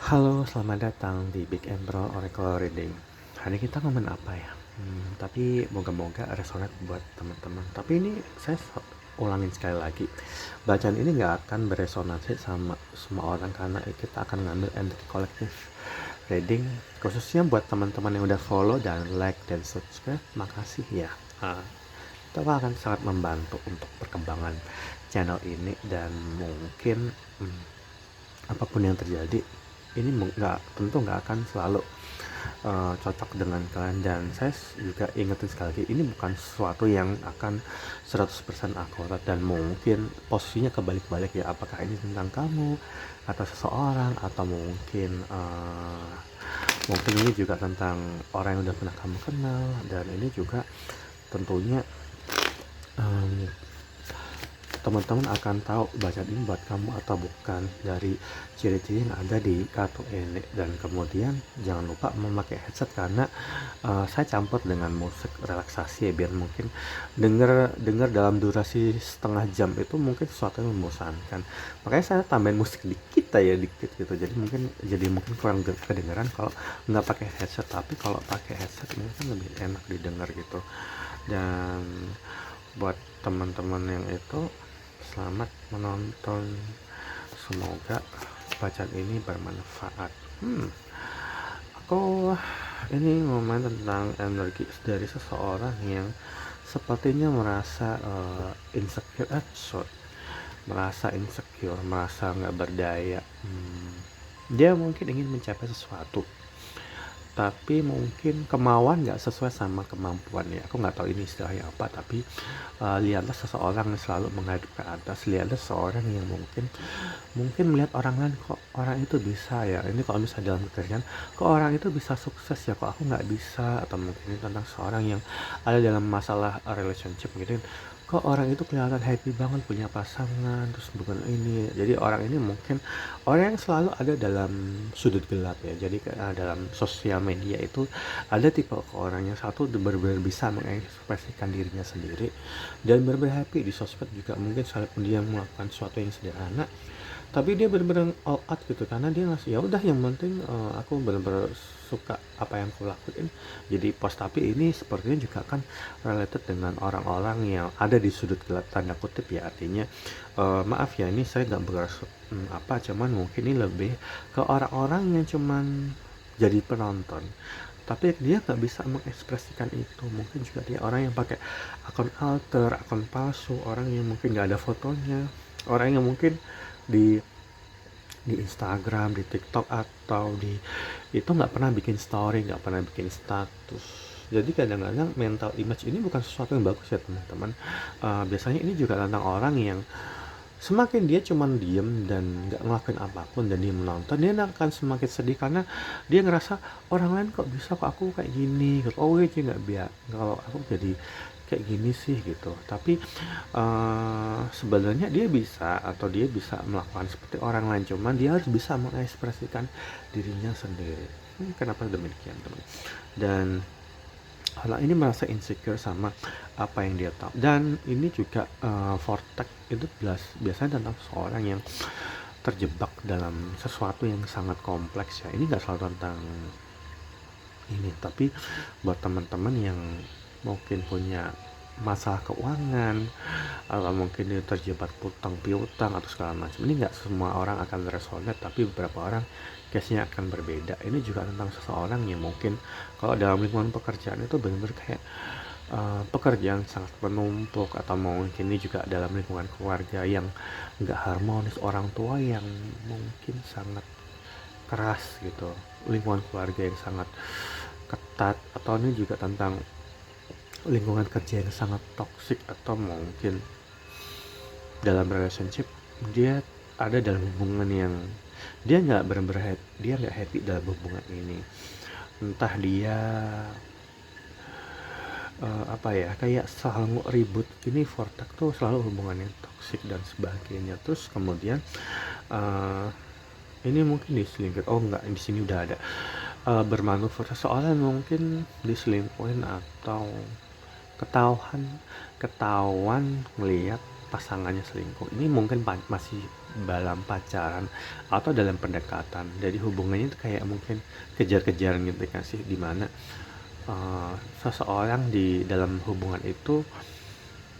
Halo, selamat datang di Big and Bro Oracle Reading. Hari ini kita ngomongin apa ya? Tapi moga-moga resonate buat teman-teman. Tapi ini saya ulangin sekali lagi. Bacaan ini nggak akan beresonansi sama semua orang karena kita akan ngambil energi kolektif reading. Khususnya buat teman-teman yang udah follow dan like dan subscribe, makasih ya. Ah, itu akan sangat membantu untuk perkembangan channel ini dan mungkin apapun yang terjadi ini tentu nggak akan selalu cocok dengan kalian, dan saya juga ingetin sekali lagi ini bukan sesuatu yang akan 100% akurat dan mungkin posisinya kebalik-balik ya, apakah ini tentang kamu atau seseorang atau mungkin ini juga tentang orang yang udah pernah kamu kenal, dan ini juga tentunya em, teman-teman akan tahu bacaan ini buat kamu atau bukan dari ciri-ciri yang ada di kartu ini. Dan kemudian jangan lupa memakai headset karena saya campur dengan musik relaksasi ya, biar mungkin denger dalam durasi setengah jam itu mungkin sesuatu yang membosankan, makanya saya tambahin musik dikit ya, dikit gitu, jadi mungkin kurang kedengeran kalau nggak pakai headset. Tapi kalau pakai headset mungkin lebih enak didengar gitu. Dan buat teman-teman yang itu, selamat menonton, semoga bacaan ini bermanfaat. Aku ini ngomongin tentang energi dari seseorang yang sepertinya merasa insecure episode, merasa insecure, merasa nggak berdaya. Dia mungkin ingin mencapai sesuatu, tapi mungkin kemauan nggak sesuai sama kemampuan ya. Aku nggak tahu ini istilahnya apa, tapi lihatlah seseorang yang selalu menghadap ke atas, lihatlah seseorang yang mungkin melihat orang lain, kok orang itu bisa ya, ini kalau misalnya dalam pekerjaan, kok orang itu bisa sukses ya, kok aku nggak bisa. Atau mungkin ini tentang seorang yang ada dalam masalah relationship gitu, kok orang itu kelihatan happy banget punya pasangan, terus bukan ini. Jadi orang ini mungkin orang yang selalu ada dalam sudut gelap ya. Jadi dalam sosial media itu ada tipe orang yang satu benar-benar bisa mengekspresikan dirinya sendiri dan benar-benar happy di sosmed juga, mungkin sekalipun dia melakukan sesuatu yang sederhana tapi dia benar-benar all out gitu, karena dia ngasih ya udah, yang penting aku benar-benar suka apa yang aku lakuin jadi post. Tapi ini sepertinya juga kan related dengan orang-orang yang ada di sudut gelap, tanda kutip ya, artinya maaf ya, ini saya nggak bermaksud cuman mungkin ini lebih ke orang-orang yang cuman jadi penonton tapi dia nggak bisa mengekspresikan itu. Mungkin juga dia orang yang pakai akun alter, akun palsu, orang yang mungkin nggak ada fotonya, orang yang mungkin di Instagram, di TikTok atau di itu nggak pernah bikin story, nggak pernah bikin status. Jadi kadang-kadang mental image ini bukan sesuatu yang bagus ya teman-teman. Biasanya ini juga tentang orang yang semakin dia cuman diem dan nggak ngelakuin apapun dan dia menonton, dia akan semakin sedih karena dia ngerasa orang lain kok bisa, kok aku kayak gini gitu. Oh iya, nggak biar kalau aku jadi kayak gini sih gitu. Tapi sebenarnya dia bisa, atau dia bisa melakukan seperti orang lain, cuman dia harus bisa mengekspresikan dirinya sendiri. Kenapa demikian teman? Dan anak ini merasa insecure sama apa yang dia tahu, dan ini juga vortex itu biasanya tentang seorang yang terjebak dalam sesuatu yang sangat kompleks ya. Ini nggak selalu tentang ini, tapi buat teman-teman yang mungkin punya masalah keuangan atau mungkin dia terjebak hutang piutang atau segala macam, ini nggak semua orang akan resonate, tapi beberapa orang case-nya akan berbeda. Ini juga tentang seseorang yang mungkin kalau dalam lingkungan pekerjaan itu benar-benar kayak pekerjaan sangat menumpuk, atau mungkin ini juga dalam lingkungan keluarga yang nggak harmonis, orang tua yang mungkin sangat keras gitu, lingkungan keluarga yang sangat ketat, atau ini juga tentang lingkungan kerja yang sangat toksik, atau mungkin dalam relationship dia ada dalam hubungan yang dia nggak happy dalam hubungan ini. Entah dia kayak selalu ribut, ini vortex tuh selalu hubungannya toksik dan sebagainya. Terus kemudian uh, ini mungkin diselingkuh, oh enggak, di sini udah ada bermanuver soalnya, mungkin diselingkuhin atau ketahuan ketahuan melihat pasangannya selingkuh. Ini mungkin masih dalam pacaran atau dalam pendekatan. Jadi hubungannya itu kayak mungkin kejar-kejaran gitu kan sih, dimana seseorang di dalam hubungan itu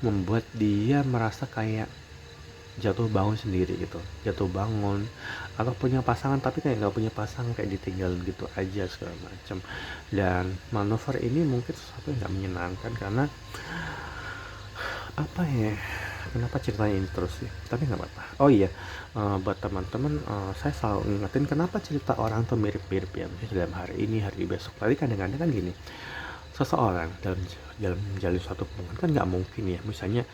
membuat dia merasa kayak jatuh bangun sendiri gitu, jatuh bangun atau punya pasangan tapi kayak nggak punya pasangan, kayak ditinggalin gitu aja segala macam. Dan manuver ini mungkin sesuatu yang nggak menyenangkan, karena apa ya, kenapa ceritanya ini terus sih, tapi nggak apa-apa. Oh iya, buat teman-teman, saya selalu ingetin kenapa cerita orang tuh mirip-mirip ya, misalnya dalam hari ini, hari besok. Tadi kadang-kadang kan gini, seseorang dalam menjalin suatu hubungan kan nggak mungkin ya, misalnya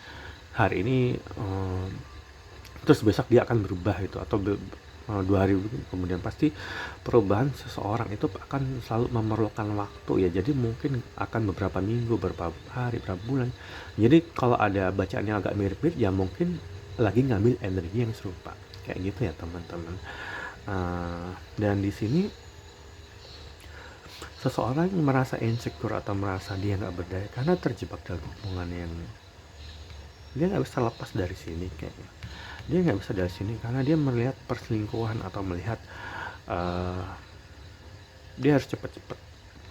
hari ini terus besok dia akan berubah gitu, atau 2 hari kemudian. Pasti perubahan seseorang itu akan selalu memerlukan waktu ya, jadi mungkin akan beberapa minggu, beberapa hari, beberapa bulan. Jadi kalau ada bacaan yang agak mirip-mirip ya mungkin lagi ngambil energi yang serupa, kayak gitu ya teman-teman. Dan di sini seseorang yang merasa insecure atau merasa dia nggak berdaya karena terjebak dalam hubungan yang dia nggak bisa lepas dari sini. Kayaknya dia nggak bisa dari sini karena dia melihat perselingkuhan atau melihat dia harus cepat-cepat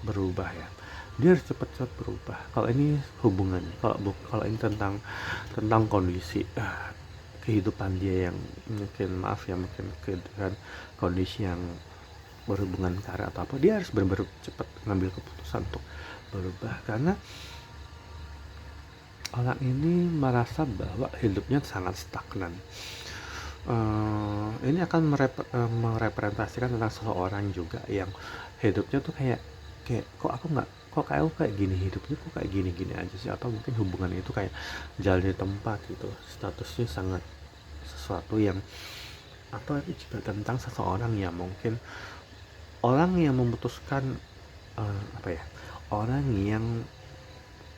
berubah ya, dia harus cepat-cepat berubah. Kalau ini hubungan, kalau ini tentang kondisi kehidupan dia yang mungkin, maaf ya, mungkin kan kondisi yang berhubungan karya atau apa, dia harus benar-benar cepat ngambil keputusan untuk berubah, karena orang ini merasa bahwa hidupnya sangat stagnan. Ini akan merepresentasikan tentang seseorang juga yang hidupnya tuh kayak kok kayak aku kayak gini, hidupnya kok kayak gini-gini aja sih, atau mungkin hubungan itu kayak jalan di tempat gitu, statusnya sangat sesuatu yang, atau itu juga tentang seseorang yang mungkin orang yang memutuskan apa ya,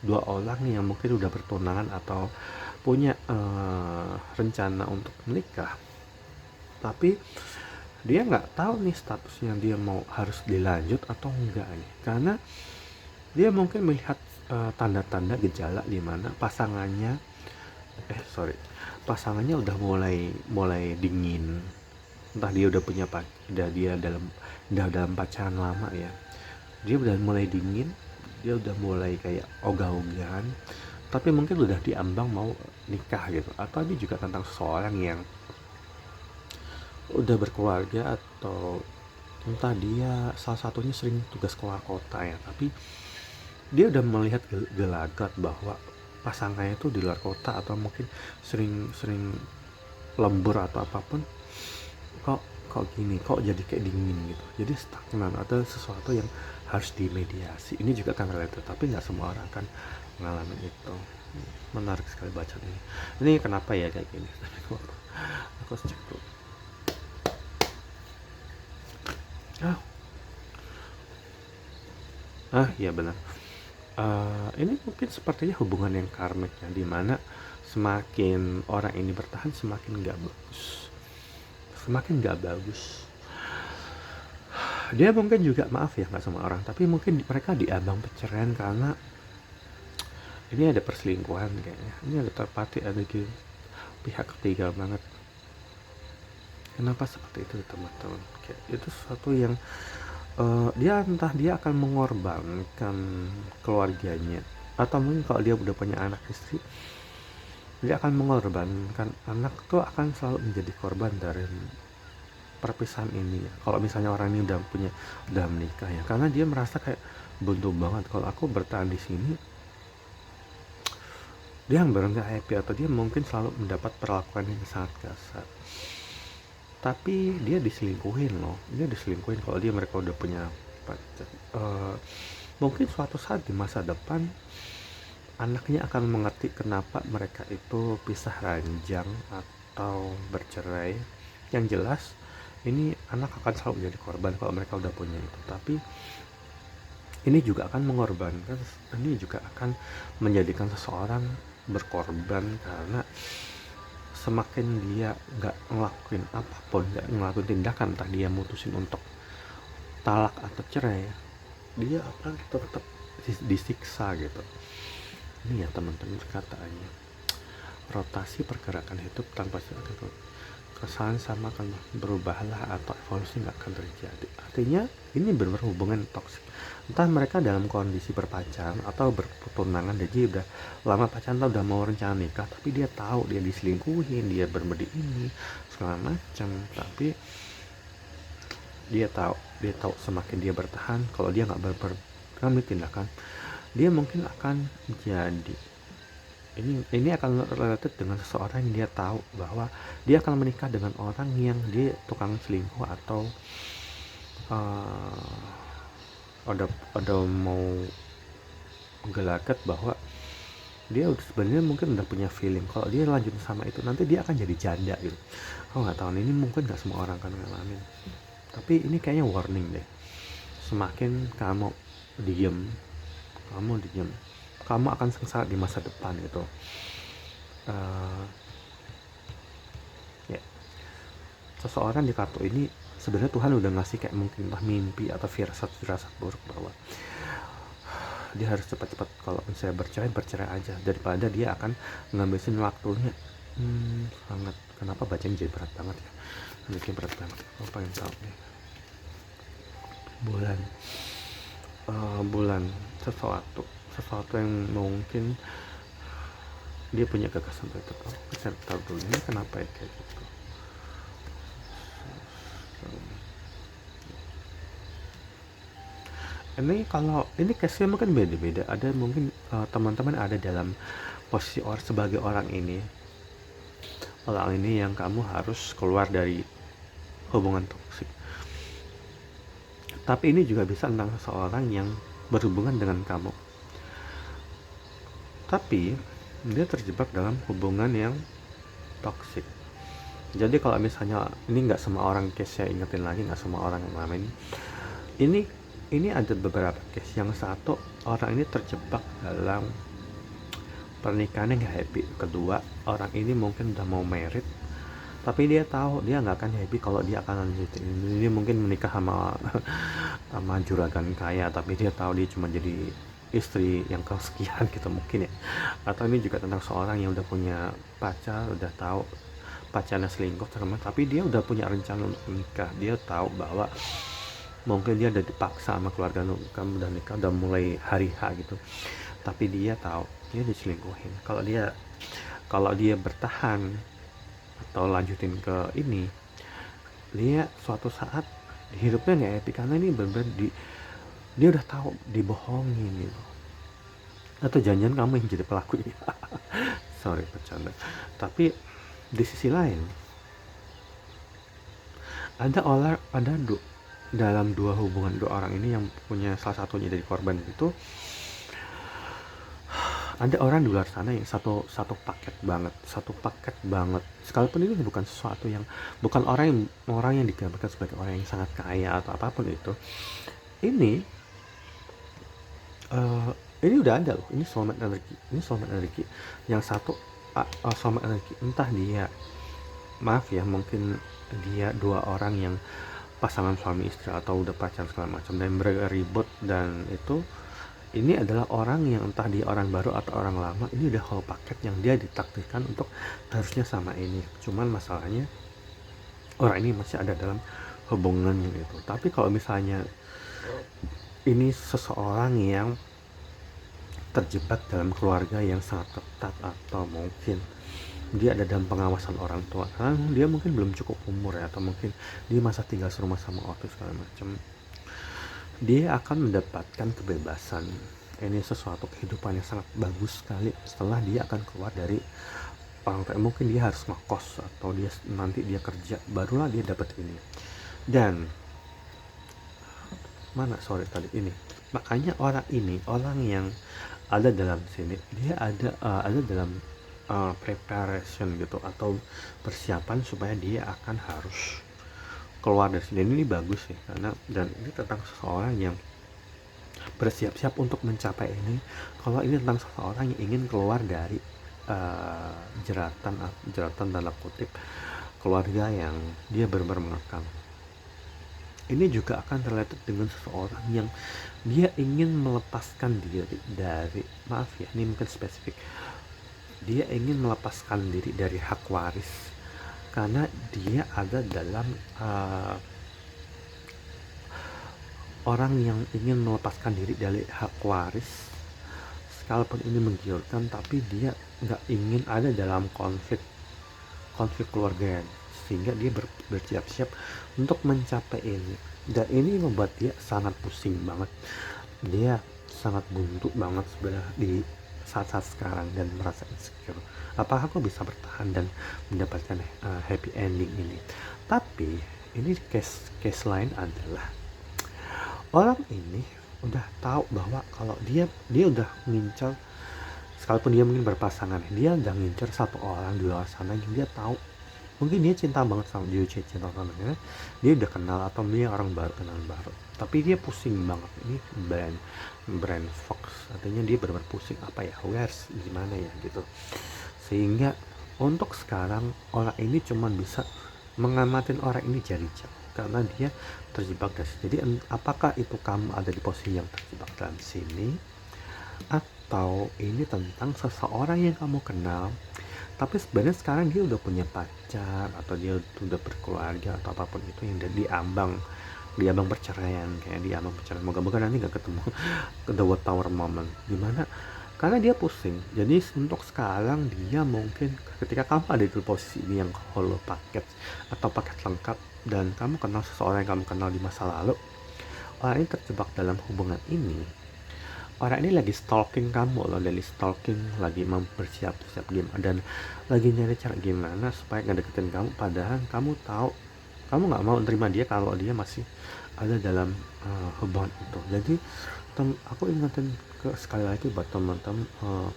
dua orang yang mungkin udah bertunangan atau punya rencana untuk menikah, tapi dia nggak tahu nih statusnya, dia mau harus dilanjut atau enggak nih, karena dia mungkin melihat tanda-tanda gejala di mana pasangannya udah mulai dingin, entah dia udah punya udah dalam pacaran lama ya, dia udah mulai dingin, dia udah mulai kayak ogah-ogahan, tapi mungkin udah diambang mau nikah gitu. Atau dia juga tentang seseorang yang udah berkeluarga, atau entah dia salah satunya sering tugas keluar kota ya, tapi dia udah melihat gelagat bahwa pasangannya itu di luar kota, atau mungkin sering lembur atau apapun, kok gini, kok jadi kayak dingin gitu, jadi stagnan, atau sesuatu yang harus dimediasi. Ini juga kan related, tapi nggak semua orang kan mengalami itu. Menarik sekali baca ini kenapa ya kayak gini. Aku harus cek dulu. Iya benar. Ini mungkin sepertinya hubungan yang karmik ya, dimana semakin orang ini bertahan semakin nggak bagus. Dia mungkin juga, maaf ya, nggak semua orang, tapi mungkin mereka diambang perceraian karena ini ada perselingkuhan kayaknya. Ini ada terpati, ada gitu, pihak ketiga banget. Kenapa seperti itu teman-teman? Kayak itu sesuatu yang entah dia akan mengorbankan keluarganya, atau mungkin kalau dia udah punya anak istri, dia akan mengorbankan anak tuh, akan selalu menjadi korban dari perpisahan ini ya. Kalau misalnya orang ini udah menikah ya, karena dia merasa kayak buntu banget, kalau aku bertahan di sini dia nggak happy, atau dia mungkin selalu mendapat perlakuan yang sangat kasar. Tapi dia diselingkuhin kalau mereka udah punya pacar. Mungkin suatu saat di masa depan anaknya akan mengerti kenapa mereka itu pisah ranjang atau bercerai. Yang jelas ini anak akan selalu menjadi korban kalau mereka udah punya itu. Tapi ini juga akan mengorbankan, ini juga akan menjadikan seseorang berkorban, karena semakin dia nggak ngelakuin apapun, nggak ngelakuin tindakan, entah dia mutusin untuk talak atau cerai, dia akan tetap disiksa gitu. Ini ya teman-teman, kataannya rotasi pergerakan hidup tanpa sadar. kesalahan sama akan berubahlah atau evolusi nggak akan terjadi. Artinya ini benar hubungan toksik. Entah mereka dalam kondisi berpacaran atau bertunangan, jadi udah lama pacaran atau udah mau rencana nikah, tapi dia tahu dia diselingkuhin, dia bermedi ini segala macam, tapi dia tahu semakin dia bertahan, kalau dia nggak mengambil tindakan, dia mungkin akan jadi ini akan related dengan seseorang yang dia tahu bahwa dia akan menikah dengan orang yang dia tukang selingkuh atau uh, ada mau gelagat bahwa dia udah sebenarnya mungkin udah punya feeling kalau dia lanjut sama itu nanti dia akan jadi janda gitu. Aku nggak tahu, ini mungkin nggak semua orang kan ngalamin, tapi ini kayaknya warning deh. Semakin diem kamu diem kamu akan sengsara di masa depan gitu. uh, ya Seseorang di kartu ini sebenarnya Tuhan udah ngasih kayak mungkin entah mimpi atau firasat buruk bahwa dia harus cepat-cepat, kalau misalnya bercerai aja daripada dia akan ngabisin waktunya. Sangat, kenapa bacanya jadi berat banget ya, bikin berat banget. Aku pengen tahu nih bulan sesuatu yang mungkin dia punya gagasan itu. Saya tahu dulu ini kenapa ya kayak gitu. Ini kalau ini case-nya mungkin beda-beda. Ada mungkin teman-teman ada dalam posisi sebagai orang ini yang kamu harus keluar dari hubungan toksik. Tapi ini juga bisa tentang seseorang yang berhubungan dengan kamu, tapi dia terjebak dalam hubungan yang toksik. Jadi kalau misalnya ini nggak semua orang, case saya ingetin lagi, nggak semua orang yang ngalamin ini ada beberapa case. Yang satu, orang ini terjebak dalam pernikahan yang gak happy. Kedua, orang ini mungkin udah mau married, tapi dia tahu dia nggak akan happy kalau dia akan lanjutin. Ini mungkin menikah sama juragan kaya, tapi dia tahu dia cuma jadi istri yang kesekian gitu mungkin ya. Atau ini juga tentang seorang yang udah punya pacar, udah tahu pacarnya selingkuh tapi dia udah punya rencana untuk menikah. Dia tahu bahwa mungkin dia udah dipaksa sama keluarga, kamu udah nikah, udah mulai hari H gitu, tapi dia tahu dia diselingkuhin. Kalau dia bertahan atau lanjutin ke ini, dia suatu saat hidupnya nggak happy karena ini benar-benar dia udah tahu dibohongin gitu. Atau jangan kamu yang jadi pelaku ini. Sorry, bercanda. Tapi di sisi lain dalam dua hubungan dua orang ini yang punya salah satunya dari korban itu, ada orang di luar sana yang satu paket banget, sekalipun ini bukan sesuatu yang bukan orang yang digambarkan sebagai orang yang sangat kaya atau apapun itu. Ini udah ada loh, ini soulmate energi. Yang satu soulmate energi, entah dia, maaf ya, mungkin dia dua orang yang pasangan suami istri atau udah pacaran segala macam dan berribut, dan ini adalah orang yang entah dia orang baru atau orang lama, ini udah whole paket yang dia ditakdirkan untuk harusnya sama ini. Cuman masalahnya orang ini masih ada dalam hubungan itu. Tapi kalau misalnya ini seseorang yang terjebak dalam keluarga yang sangat ketat, atau mungkin dia ada dalam pengawasan orang tua karena dia mungkin belum cukup umur ya, atau mungkin dia masa tinggal serumah sama ortu segala macam, dia akan mendapatkan kebebasan. Ini sesuatu kehidupan yang sangat bagus sekali setelah dia akan keluar dari orang tua. Mungkin dia harus ngekos atau nanti dia kerja, barulah dia dapat ini. Dan makanya orang yang ada dalam sini, dia ada dalam preparation gitu, atau persiapan supaya dia akan harus keluar dari sini. Ini bagus sih, karena dan ini tentang seseorang yang bersiap-siap untuk mencapai ini. Kalau ini tentang seseorang yang ingin keluar dari jeratan dalam kutip keluarga yang dia benar-benar mengekang. Ini juga akan related dengan seseorang yang dia ingin melepaskan diri dari, maaf ya, ini mungkin spesifik, dia ingin melepaskan diri dari hak waris karena dia ada dalam orang yang ingin melepaskan diri dari hak waris. Sekalipun ini menggiurkan, tapi dia nggak ingin ada dalam konflik keluarga, sehingga dia bersiap-siap untuk mencapai ini. Dan ini membuat dia sangat pusing banget, dia sangat buntu banget sebenarnya di saat-saat sekarang, dan merasa insecure, apakah aku bisa bertahan dan mendapatkan happy ending ini. Tapi ini case lain adalah orang ini udah tahu bahwa kalau dia udah ngincar, sekalipun dia mungkin berpasangan, dia udah ngincar satu orang di luar sana yang dia tahu mungkin dia cinta banget sama dia, cinta sama dia udah kenal, atau dia orang baru, kenalan baru, tapi dia pusing banget. Ini brand Fox, artinya dia benar-benar pusing, apa ya, where's, gimana ya gitu. Sehingga untuk sekarang orang ini cuman bisa mengamatin orang ini jari jauh, karena dia terjebak dari sini. Jadi apakah itu kamu ada di posisi yang terjebak dalam sini, atau ini tentang seseorang yang kamu kenal tapi sebenarnya sekarang dia udah punya pacar, atau dia udah berkeluarga, atau apapun itu, yang diambang perceraian, kayak diambang perceraian. Moga-moga nanti gak ketemu the tower moment, dimana karena dia pusing. Jadi untuk sekarang dia mungkin, ketika kamu ada di posisi ini yang whole paket atau paket lengkap, dan kamu kenal seseorang yang kamu kenal di masa lalu, orang ini terjebak dalam hubungan ini. Orang ini lagi stalking kamu loh, lagi mempersiap-siap game, dan lagi nyari cara gimana supaya ngedeketin kamu, padahal kamu tahu kamu nggak mau terima dia kalau dia masih ada dalam hubungan itu. Jadi aku ingetin sekali lagi buat teman-teman,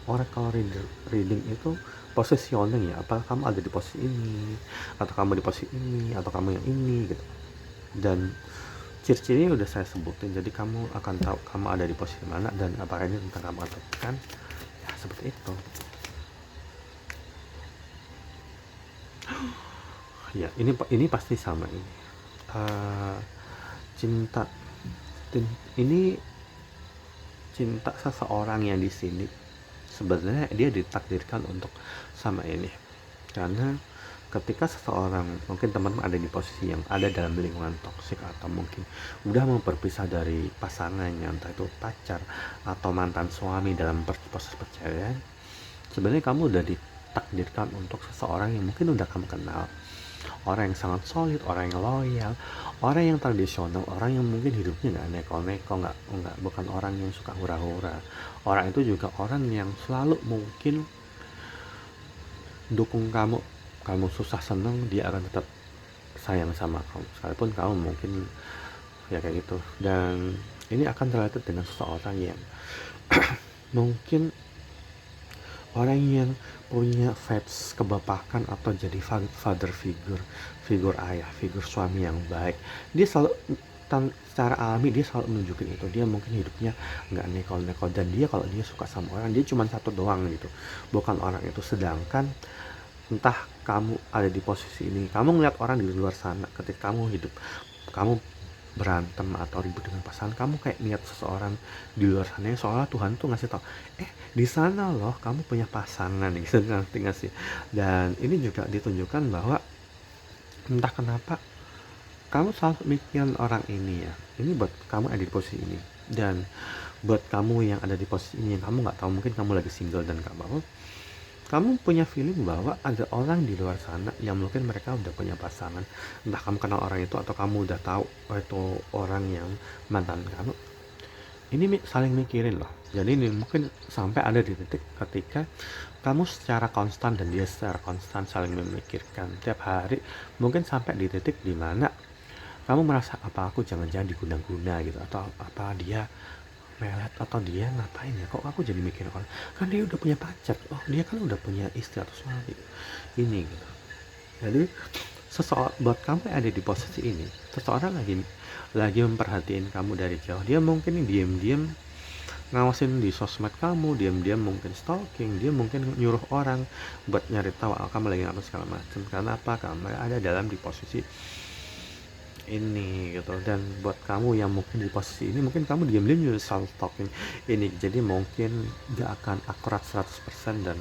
oracle reading itu positioning ya, apakah kamu ada di posisi ini, atau kamu di posisi ini, atau kamu yang ini gitu. Dan ciri-cirinya udah saya sebutin, jadi kamu akan tahu kamu ada di posisi mana, dan apakah ini tentang kamu atau bukan, ya seperti itu. Ya ini pasti sama ini. Cinta seseorang yang di sini sebenarnya dia ditakdirkan untuk sama ini, karena ketika seseorang, mungkin teman-teman ada di posisi yang ada dalam lingkungan toksik, atau mungkin udah mau berpisah dari pasangannya, entah itu pacar atau mantan suami dalam proses perceraian, sebenarnya kamu udah ditakdirkan untuk seseorang yang mungkin udah kamu kenal, orang yang sangat solid, orang yang loyal, orang yang tradisional, orang yang mungkin hidupnya nggak neko-neko, nggak bukan orang yang suka hura-hura. Orang itu juga orang yang selalu mungkin dukung kamu susah seneng, dia akan tetap sayang sama kamu, sekalipun kamu mungkin ya kayak gitu. Dan ini akan related dengan seseorang yang mungkin orang yang punya vibes kebapakan, atau jadi father figur ayah, figur suami yang baik. Dia selalu secara alami dia selalu menunjukin itu. Dia mungkin hidupnya nggak neko-neko, dan dia kalau dia suka sama orang, dia cuma satu doang gitu, bukan orang itu. Sedangkan entah kamu ada di posisi ini, kamu ngeliat orang di luar sana, ketika kamu berantem atau ribut dengan pasangan, kamu kayak lihat seseorang di luar sana yang seolah Tuhan tuh ngasih tau, di sana loh kamu punya pasangan gitu, ngerti nggak sih? Dan ini juga ditunjukkan bahwa entah kenapa kamu selalu mikirin orang ini ya. Ini buat kamu ada di posisi ini, dan buat kamu yang ada di posisi ini, yang kamu nggak tahu, mungkin kamu lagi single dan gak mau, kamu punya feeling bahwa ada orang di luar sana yang mungkin mereka udah punya pasangan, entah kamu kenal orang itu atau kamu udah tahu itu orang yang mantan kamu. Ini saling mikirin loh. Jadi ini mungkin sampai ada di titik ketika kamu secara konstan dan dia secara konstan saling memikirkan tiap hari, mungkin sampai di titik dimana kamu merasa, apa aku jangan-jangan diguna-guna gitu, atau apa dia melet, atau dia ngapain ya, kok aku jadi mikir orang, kan dia udah punya pacar, dia kan udah punya istri atau suami ini gitu. Jadi buat kamu yang ada di posisi ini, seseorang lagi memperhatiin kamu dari jauh. Dia mungkin diam-diam ngawasin di sosmed kamu, diam-diam mungkin stalking, dia mungkin nyuruh orang buat nyari tahu kamu lagi apa segala macam. Karena apa? Kamu ada dalam di posisi ini gitu. Dan buat kamu yang mungkin di posisi ini, mungkin kamu diam-diam juga self stalking ini, jadi mungkin gak akan akurat 100%, dan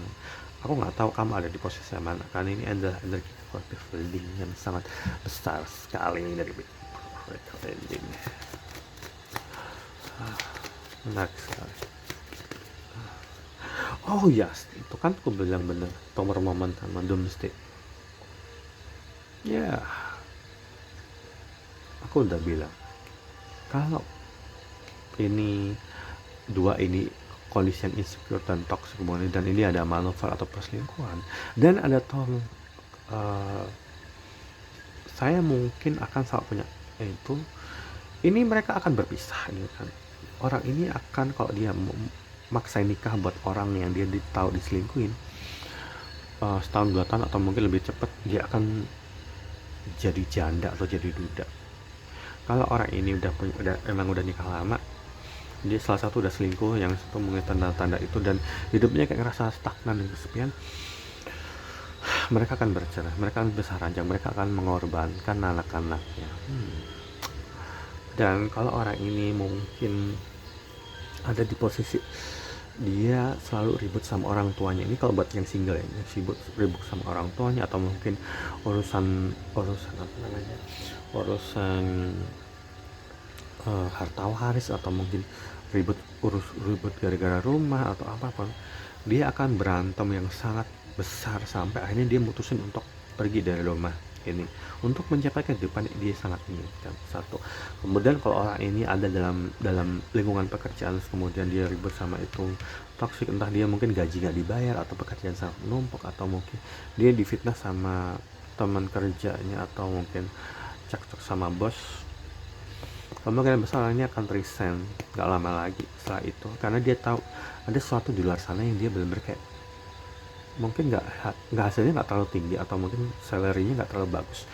Aku nggak tahu kamu ada di posisi yang mana, karena ini adalah energi kolektif link yang sangat besar sekali dari link. Menarik sekali. Oh yes, itu kan aku bilang bener, Tower Moment sama Doomsday. Ya, aku udah bilang kalau ini dua ini kondisi yang insecure dan toxic kemudian, dan ini ada manuver atau perselingkuhan, dan ada saya mungkin akan selalu punya itu, ini mereka akan berpisah ini kan. Orang ini akan, kalau dia maksain nikah buat orang yang dia tahu diselingkuhin, setahun 2 tahun atau mungkin lebih cepat dia akan jadi janda atau jadi duda. Kalau orang ini emang udah nikah lama, dia salah satu udah selingkuh, yang satu mungkin tanda-tanda itu, dan hidupnya kayak ngerasa stagnan dan kesepian, mereka akan bercerai, mereka akan besar ranjang, mereka akan mengorbankan anak-anaknya. Dan kalau orang ini mungkin ada di posisi dia selalu ribut sama orang tuanya, ini kalau buat yang single ya, ribut sama orang tuanya, atau mungkin urusan apa namanya, urusan harta waris, atau mungkin ribut gara-gara rumah atau apapun, dia akan berantem yang sangat besar sampai akhirnya dia mutusin untuk pergi dari rumah ini untuk mencapai kehidupan dia sangat inginkan. Satu, kemudian kalau orang ini ada dalam lingkungan pekerjaan, kemudian dia ribut sama itu toksik, entah dia mungkin gaji gak dibayar, atau pekerjaan sangat menumpuk, atau mungkin dia difitnah sama teman kerjanya, atau mungkin cekcok sama bos, kemungkinan besar ini akan resign gak lama lagi setelah itu, karena dia tahu ada sesuatu di luar sana yang dia benar-benar kayak mungkin nggak hasilnya nggak terlalu tinggi, atau mungkin salary-nya nggak terlalu bagus,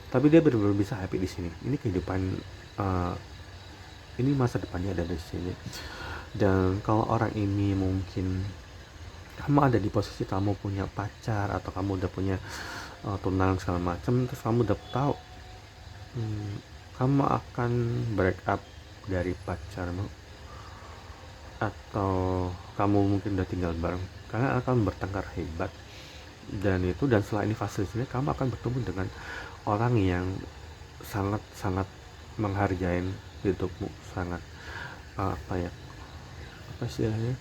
tapi dia benar-benar bisa happy di sini. Ini kehidupan, ini masa depannya ada di sini. Dan kalau orang ini mungkin kamu ada di posisi kamu punya pacar, atau kamu udah punya tunangan segala macam, terus kamu udah tahu kamu akan break up dari pacarmu, atau kamu mungkin udah tinggal bareng, karena akan bertengkar hebat. Dan setelah ini fase ini kamu akan bertemu dengan orang yang sangat menghargai hidupmu, sangat apa istilahnya,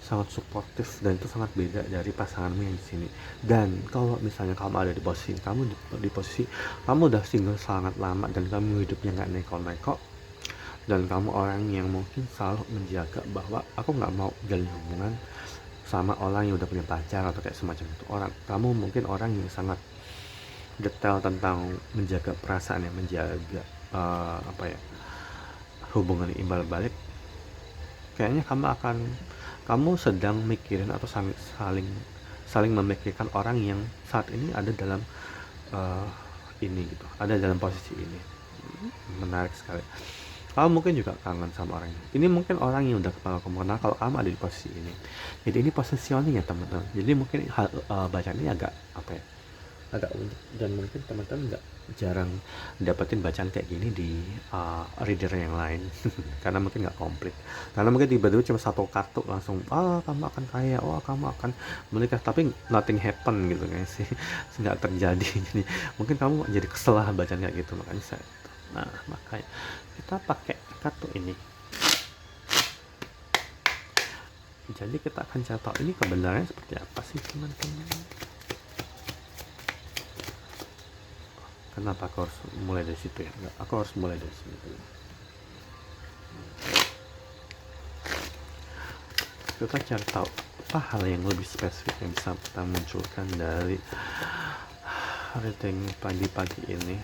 sangat suportif, dan itu sangat beda dari pasanganmu yang di sini. Dan kalau misalnya kamu ada di posisi kamu udah single sangat lama, dan kamu hidupnya nggak neko-neko, dan kamu orang yang mungkin selalu menjaga bahwa aku nggak mau jalin hubungan sama orang yang udah punya pacar atau kayak semacam itu. Kamu mungkin orang yang sangat detail tentang menjaga perasaan, yang menjaga hubungan imbal balik. Kayaknya kamu sedang mikirin atau saling memikirkan orang yang saat ini ada dalam ini gitu, ada dalam posisi ini. Menarik sekali. Kamu mungkin juga kangen sama orang ini mungkin orang yang udah kamu kenal kalau kamu ada di posisi ini. Jadi ini positioning ya teman-teman. Jadi mungkin bacaan ini agak agak unik, dan mungkin teman-teman jarang dapetin bacaan kayak gini di reader yang lain karena mungkin nggak komplit, karena mungkin tiba-tiba cuma satu kartu langsung kamu akan kaya, kamu akan menikah, tapi nothing happen gitu guys sih, nggak terjadi. Jadi mungkin kamu jadi kesel lah bacaan kayak gitu, makanya kita pakai kartu ini. Jadi kita akan cari tahu ini kebenarannya seperti apa sih teman-teman. Kenapa aku harus mulai dari situ ya? Enggak, aku harus mulai dari sini dulu. Kita cari tahu apa hal yang lebih spesifik yang bisa kita munculkan dari reading pagi-pagi ini.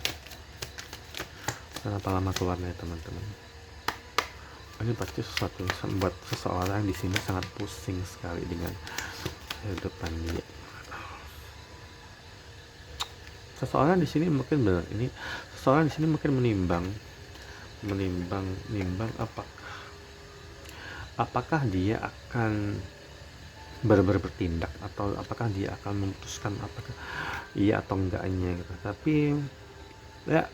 Kenapa lama keluarnya teman-teman? Ini pasti sesuatu yang membuat seseorang di sini sangat pusing sekali dengan kehidupan dia. Seseorang di sini mungkin menimbang apakah dia akan benar-benar bertindak, atau apakah dia akan memutuskan apakah iya atau enggaknya gitu. Tapi ya,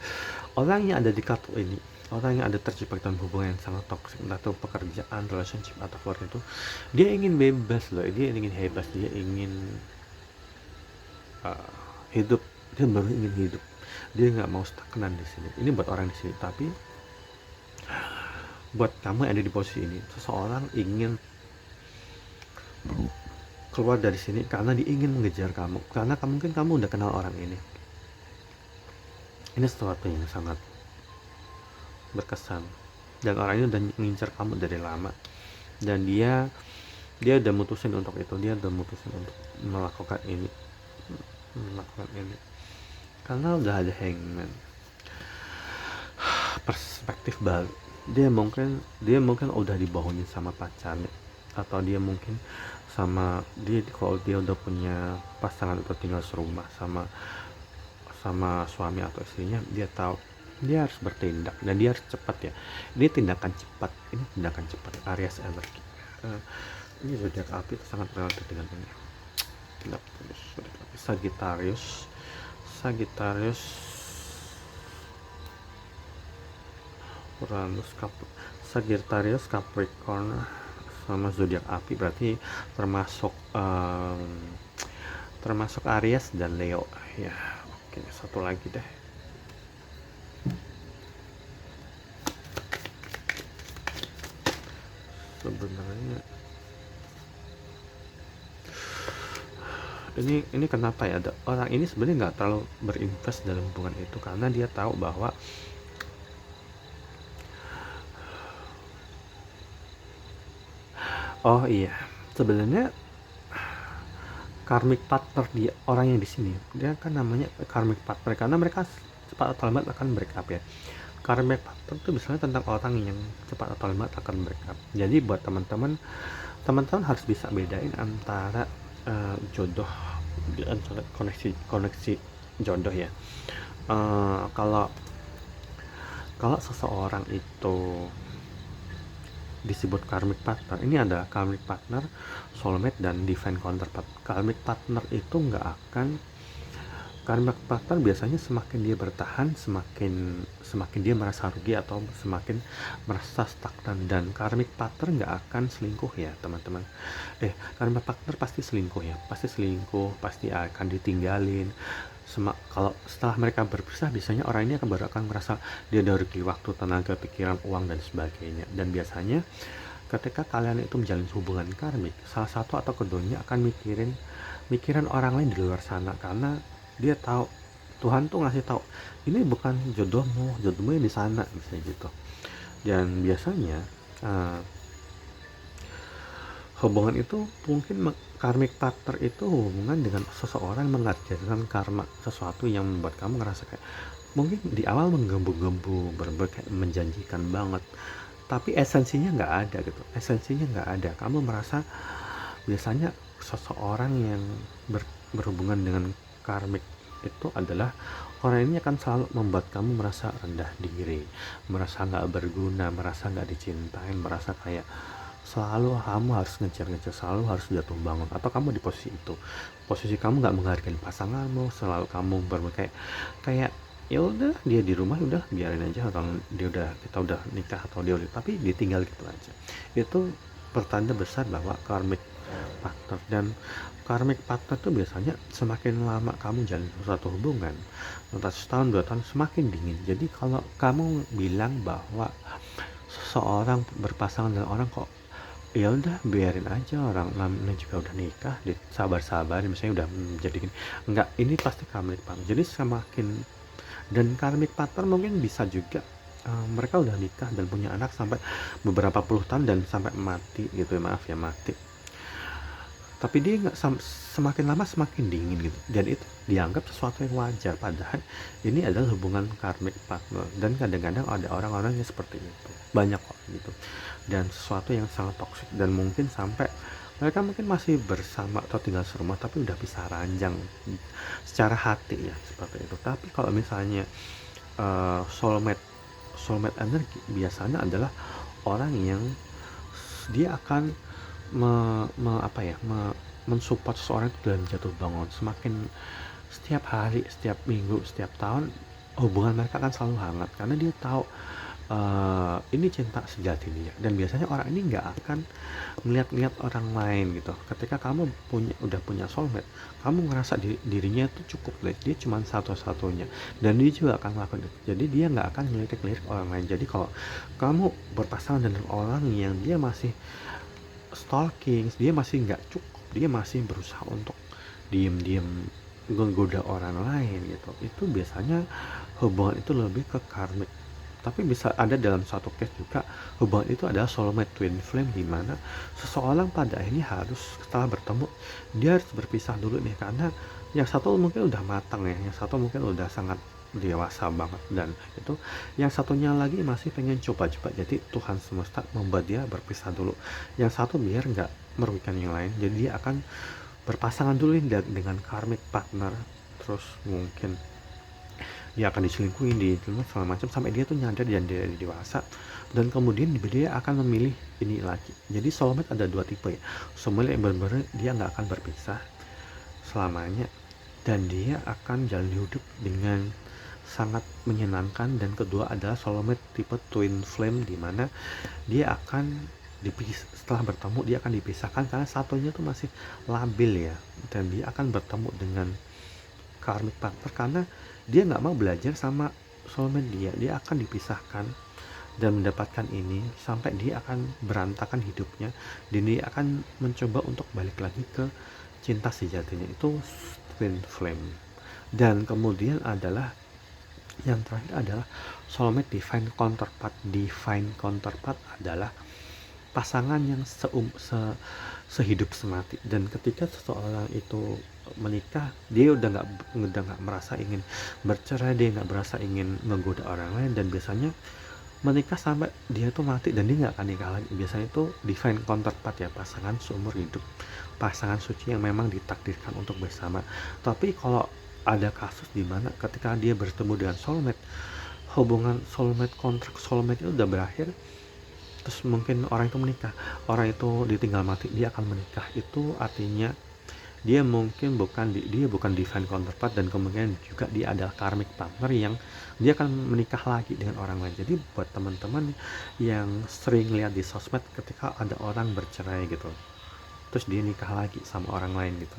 orang yang ada di kartu ini, orang yang ada terjebak dalam hubungan yang sangat toksik, entah itu pekerjaan, relationship, atau keluarga, itu dia ingin bebas loh, dia ingin bebas, dia ingin hidup, dia baru ingin hidup, dia nggak mau stagnan di sini. Ini buat orang di sini. Tapi buat kamu yang ada di posisi ini, seseorang ingin keluar dari sini karena dia ingin mengejar kamu, karena mungkin kamu udah kenal orang ini. Ini sesuatu yang sangat berkesan, dan orang ini udah ngincar kamu dari lama, dan dia udah mutusin untuk itu, dia udah mutusin untuk melakukan ini karena udah ada hangman, perspektif baru. Dia mungkin udah dibohongin sama pacarnya, atau dia mungkin kalau dia udah punya pasangan atau tinggal serumah sama suami atau istrinya, dia tahu dia harus bertindak, dan dia harus cepat ya. Ini tindakan cepat Aries energi. Ini zodiak api sangat relatif dengan ini. Tindak terus zodiak api Sagittarius, Uranus, Sagittarius, Capricorn sama zodiak api, berarti termasuk Aries dan Leo ya. Oke, satu lagi deh. Sebenarnya ini kenapa ya, ada orang ini sebenarnya nggak terlalu berinvest dalam hubungan itu, karena dia tahu bahwa oh iya, sebenarnya karmic partner dia, orang yang di sini dia kan namanya karmic partner karena mereka cepat atau lambat akan break up ya. Karmic partner itu misalnya tentang orang yang cepat atau lambat akan break up. Jadi buat teman-teman harus bisa bedain antara jodoh, antara koneksi jodoh ya. Kalau seseorang itu disebut karmic partner, ini ada karmic partner, soulmate, dan divine counterpart. Karmic partner itu karmic partner biasanya semakin dia bertahan, semakin dia merasa rugi atau semakin merasa stagnan. Dan karmic partner nggak akan selingkuh ya teman-teman. Karmic partner pasti selingkuh, pasti akan ditinggalin. Kalau setelah mereka berpisah, biasanya orang ini baru akan merasa dia udah rugi waktu, tenaga, pikiran, uang, dan sebagainya. Dan biasanya ketika kalian itu menjalin hubungan karmik, salah satu atau keduanya akan mikirin orang lain di luar sana, karena dia tahu Tuhan tuh ngasih tahu ini bukan jodohmu yang di sana, misalnya gitu. Dan biasanya hubungan itu mungkin karmic partner itu hubungan dengan seseorang mengajarkan karma, sesuatu yang membuat kamu ngerasa kayak mungkin di awal menggembu-gembu, kayak menjanjikan banget, tapi esensinya nggak ada. Kamu merasa biasanya seseorang yang berhubungan dengan karmic itu adalah orang ini akan selalu membuat kamu merasa rendah diri, merasa nggak berguna, merasa nggak dicintai, merasa kayak selalu kamu harus ngejar-ngejar, selalu harus jatuh bangun, atau kamu di posisi kamu nggak menghargai pasanganmu, selalu kamu kayak ya udah dia di rumah, udah biarin aja, orang kita udah nikah atau dia udah, tapi ditinggal gitu aja. Itu pertanda besar bahwa karmic partner. Dan karmic partner itu biasanya semakin lama kamu jalan suatu hubungan, entah setahun 2 tahun, semakin dingin. Jadi kalau kamu bilang bahwa seseorang berpasangan dengan orang kok ya udah biarin aja, orang namanya juga udah nikah, sabar misalnya udah jadi gini, enggak, ini pasti karmic partner. Jadi dan karmic partner mungkin bisa juga mereka udah nikah dan punya anak sampai beberapa puluh tahun dan sampai mati gitu ya, mati, tapi dia nggak semakin lama semakin dingin gitu, dan itu dianggap sesuatu yang wajar, padahal ini adalah hubungan karmic partner. Dan kadang-kadang ada orang-orang yang seperti itu, banyak kok gitu, dan sesuatu yang sangat toksik, dan mungkin sampai mereka mungkin masih bersama atau tinggal serumah tapi udah bisa ranjang secara hati ya, seperti itu. Tapi kalau misalnya soulmate energi biasanya adalah orang yang dia akan mensupport seseorang itu dalam jatuh bangun, semakin setiap hari, setiap minggu, setiap tahun hubungan mereka akan selalu hangat, karena dia tahu ini cinta sejati dia, dan biasanya orang ini nggak akan ngeliat-ngeliat orang lain gitu. Ketika kamu udah punya soulmate, kamu ngerasa dirinya itu cukup, dia cuma satu-satunya, dan dia juga akan ngelakuin itu. Jadi dia nggak akan ngelirik-lirik orang lain. Jadi kalau kamu berpasangan dengan orang yang dia masih stalking, dia masih nggak cukup, dia masih berusaha untuk diem-diem menggoda orang lain gitu, itu biasanya hubungan itu lebih ke karmik. Tapi bisa ada dalam satu case juga hubungan itu adalah soulmate twin flame, di mana seseorang pada akhirnya harus setelah bertemu dia harus berpisah dulu nih, karena yang satu mungkin udah matang ya, yang satu mungkin udah sangat dewasa banget, dan itu yang satunya lagi masih pengen coba-coba. Jadi Tuhan semesta membuat dia berpisah dulu, yang satu biar nggak merugikan yang lain, jadi dia akan berpasangan dulu nih dengan karmic partner. Terus mungkin dia akan diselingkuhin, di segala macam, sampai dia tuh nyadar dan dia dewasa, dan kemudian dia akan memilih ini lagi. Jadi soulmate ada dua tipe ya, soulmate yang benar-benar dia nggak akan berpisah selamanya, dan dia akan jalan hidup dengan sangat menyenangkan. Dan kedua adalah soulmate tipe twin flame, di mana dia akan setelah bertemu dia akan dipisahkan karena satunya tuh masih labil ya, dan dia akan bertemu dengan karmic partner karena dia nggak mau belajar sama soulmate dia akan dipisahkan dan mendapatkan ini sampai dia akan berantakan hidupnya, dan dia akan mencoba untuk balik lagi ke cinta sejatinya, itu twin flame. Dan kemudian adalah yang terakhir adalah soulmate divine counterpart. Divine counterpart adalah pasangan yang sehidup semati, dan ketika seseorang itu menikah, dia udah nggak merasa ingin bercerai, dia nggak merasa ingin menggoda orang lain, dan biasanya menikah sampai dia tuh mati dan dia nggak akan nikah lagi. Biasanya itu divine counterpart ya, pasangan seumur hidup, pasangan suci yang memang ditakdirkan untuk bersama. Tapi kalau ada kasus di mana ketika dia bertemu dengan soulmate, hubungan soulmate, kontrak soulmate itu udah berakhir, terus mungkin orang itu menikah, orang itu ditinggal mati, dia akan menikah, itu artinya dia mungkin dia bukan divine counterpart, dan kemungkinan juga dia adalah karmic partner yang dia akan menikah lagi dengan orang lain. Jadi buat teman-teman yang sering lihat di sosmed ketika ada orang bercerai gitu, terus dia nikah lagi sama orang lain gitu,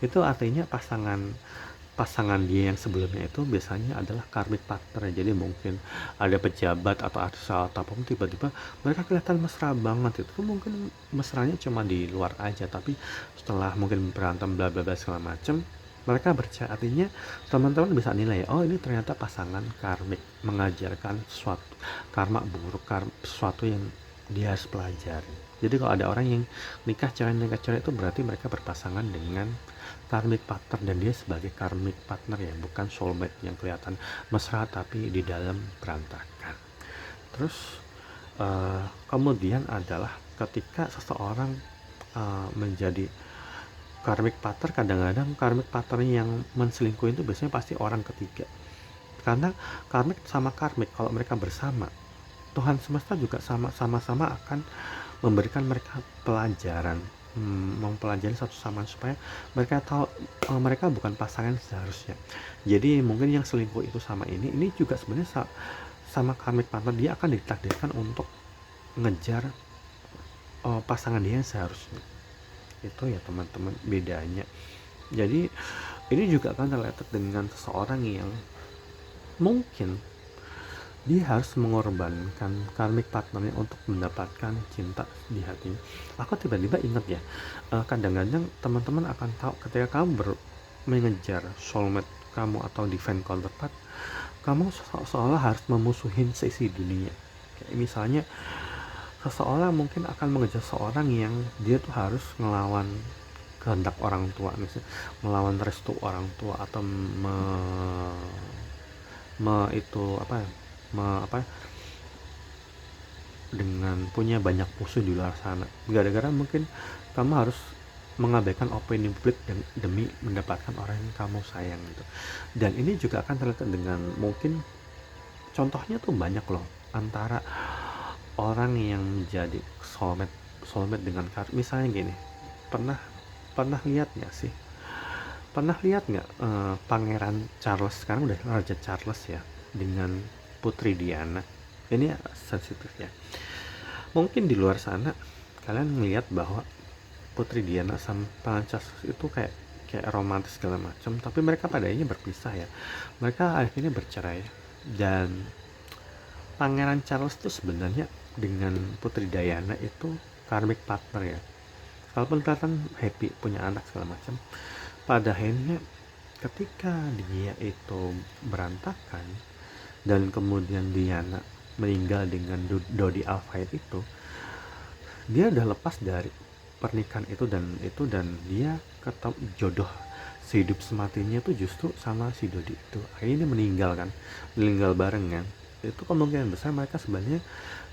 itu artinya pasangan dia yang sebelumnya itu biasanya adalah karmic partner. Jadi mungkin ada pejabat atau artis atau apapun, tiba-tiba mereka kelihatan mesra banget, itu mungkin mesranya cuma di luar aja, tapi setelah mungkin berantem bla bla bla segala macem mereka bercerai. Artinya teman-teman bisa nilai, oh ini ternyata pasangan karmik mengajarkan sesuatu karma buruk, sesuatu yang dia harus pelajari. Jadi kalau ada orang yang nikah cerai itu berarti mereka berpasangan dengan karmic partner, dan dia sebagai karmic partner ya, bukan soulmate yang kelihatan mesra tapi di dalam berantakan. Terus kemudian adalah ketika seseorang menjadi karmic partner, kadang-kadang karmic partner yang menselingkuhi itu biasanya pasti orang ketiga, karena karmic sama karmic kalau mereka bersama, Tuhan semesta juga sama-sama akan memberikan mereka pelajaran, mempelajari satu sama lain supaya mereka tahu mereka bukan pasangan seharusnya. Jadi mungkin yang selingkuh itu sama ini juga sebenarnya sama karmic partner, dia akan ditakdirkan untuk ngejar pasangan dia yang seharusnya. Itu ya teman-teman bedanya. Jadi ini juga akan related dengan seseorang yang mungkin dia harus mengorbankan karmic partnernya untuk mendapatkan cinta di hatinya. Aku tiba-tiba ingat ya, kadang-kadang teman-teman akan tahu ketika kamu mengejar soulmate kamu atau divine counterpart, kamu seolah harus memusuhin seisi dunia. Kayak misalnya seseorang mungkin akan mengejar seorang yang dia tuh harus ngelawan kehendak orang tua, misalnya melawan restu orang tua, atau dengan punya banyak musuh di luar sana, gara-gara mungkin kamu harus mengabaikan opini publik demi mendapatkan orang yang kamu sayang gitu. Dan ini juga akan terlihat dengan mungkin contohnya tuh banyak loh, antara orang yang menjadi soulmate dengan misalnya gini, pernah lihat nggak sih, Pangeran Charles, sekarang udah Raja Charles ya, dengan Putri Diana. Ini sensitif ya. Mungkin di luar sana kalian melihat bahwa Putri Diana sama Pangeran Charles itu kayak kayak romantis segala macam, tapi mereka pada akhirnya berpisah ya. Mereka akhirnya bercerai, dan Pangeran Charles itu sebenarnya dengan Putri Diana itu karmic partner ya. Walaupun kelihatan happy punya anak segala macam, pada akhirnya ketika dia itu berantakan dan kemudian Diana meninggal dengan Dodi Al-Fayed itu, dia udah lepas dari pernikahan itu dan dia ketemu jodoh sehidup sematinya tuh justru sama si Dodi itu. Akhirnya dia meninggal bareng kan. Itu kemungkinan besar mereka sebenarnya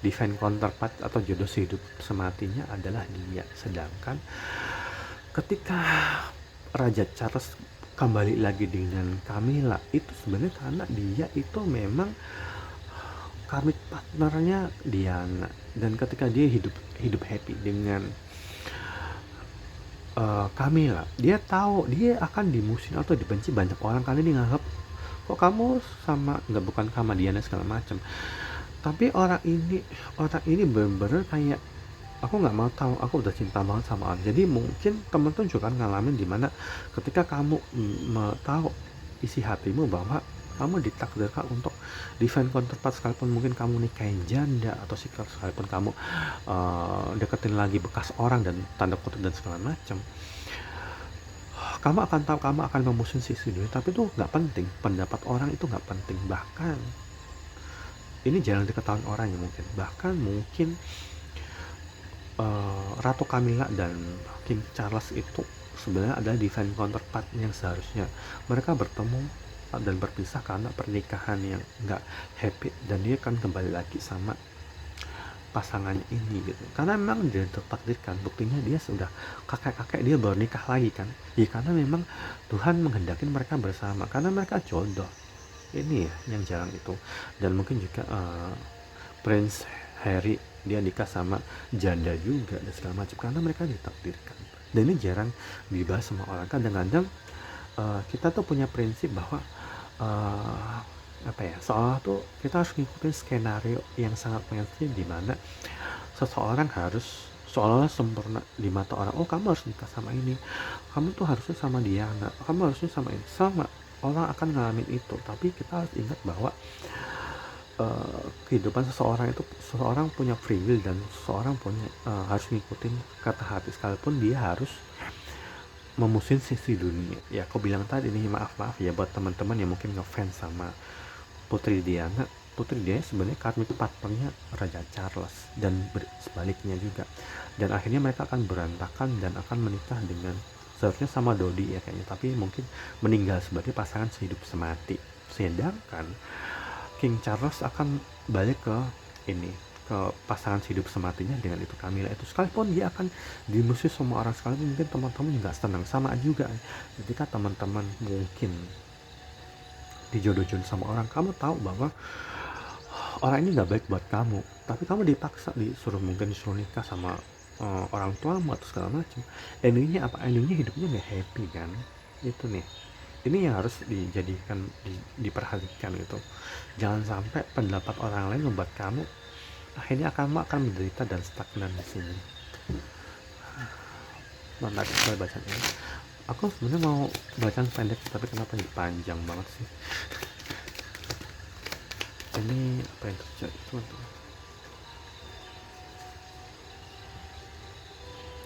divine counterpart atau jodoh sehidup sematinya adalah dia. Sedangkan ketika Raja Charles kembali lagi dengan Camilla itu sebenarnya karena dia itu memang karmic partnernya Diana, dan ketika dia hidup happy dengan Camilla, dia tahu dia akan dimusuhin atau dibenci banyak orang karena dia nganggap kok kamu sama nggak bukan sama Diana segala macam. Tapi orang ini bener-bener kayak aku nggak mau tahu, aku udah cinta banget sama orang. Jadi mungkin temen-temen juga kan ngalamin dimana ketika kamu tahu isi hatimu bahwa kamu ditakdirkan untuk divine counterpart, sekalipun mungkin kamu nikahin janda atau sekalipun kamu deketin lagi bekas orang dan tanda kutip dan segala macam, kamu akan tahu kamu akan memusuhin sisi dunia. Tapi itu nggak penting, pendapat orang itu nggak penting. Bahkan ini jarang diketahui orang yang mungkin Ratu Camilla dan King Charles itu sebenarnya adalah divine counterpart yang seharusnya mereka bertemu dan berpisah karena pernikahan yang nggak happy, dan dia kan kembali lagi sama pasangannya ini gitu. Karena memang dia tertakdirkan, buktinya dia sudah kakek-kakek dia baru nikah lagi kan ya, karena memang Tuhan menghendaki mereka bersama karena mereka jodoh. Ini ya yang jarang itu. Dan mungkin juga Prince Harry dia nikah sama janda juga dan segala macam karena mereka ditakdirkan. Dan ini jarang dibahas sama orang. Kadang-kadang kita tuh punya prinsip bahwa seolah tuh kita harus ngikutin skenario yang sangat mainstream di mana seseorang harus seolah-olah sempurna di mata orang. Oh, kamu harus nikah sama ini, kamu tuh harusnya sama Diana, kamu harusnya sama ini. Sama orang akan ngalamin itu, tapi kita harus ingat bahwa kehidupan seseorang punya free will, dan seseorang punya harus ngikutin kata hati sekalipun dia harus memusin sisi dunia. Ya aku bilang tadi nih, maaf ya buat teman-teman yang mungkin ngefans sama Putri Diana. Putri Diana sebenarnya karmic partnernya Raja Charles dan sebaliknya juga. Dan akhirnya mereka akan berantakan dan akan menikah dengan seharusnya sama Dodi ya kayaknya, tapi mungkin meninggal sebagai pasangan sehidup semati. Sedangkan King Charles akan balik ke pasangan hidup sematinya dengan itu Camilla itu, sekalipun dia akan dimusuhi semua orang, sekalipun mungkin teman-teman juga senang sama juga ketika teman-teman mungkin dijodoh-jodohin sama orang, kamu tahu bahwa orang ini nggak baik buat kamu, tapi kamu dipaksa disuruh nikah sama orang tuamu atau segala macam. Endingnya apa? Endingnya hidupnya nggak happy kan. Itu nih, ini yang harus dijadikan diperhatikan gitu. Jangan sampai pendapat orang lain membuat kamu akhirnya kamu akan menderita dan stagnan di sini. Menarik sekali bacanya. Aku sebenarnya mau bacaan pendek, tapi kenapa jadi panjang banget sih? Ini apa yang terjadi teman-teman?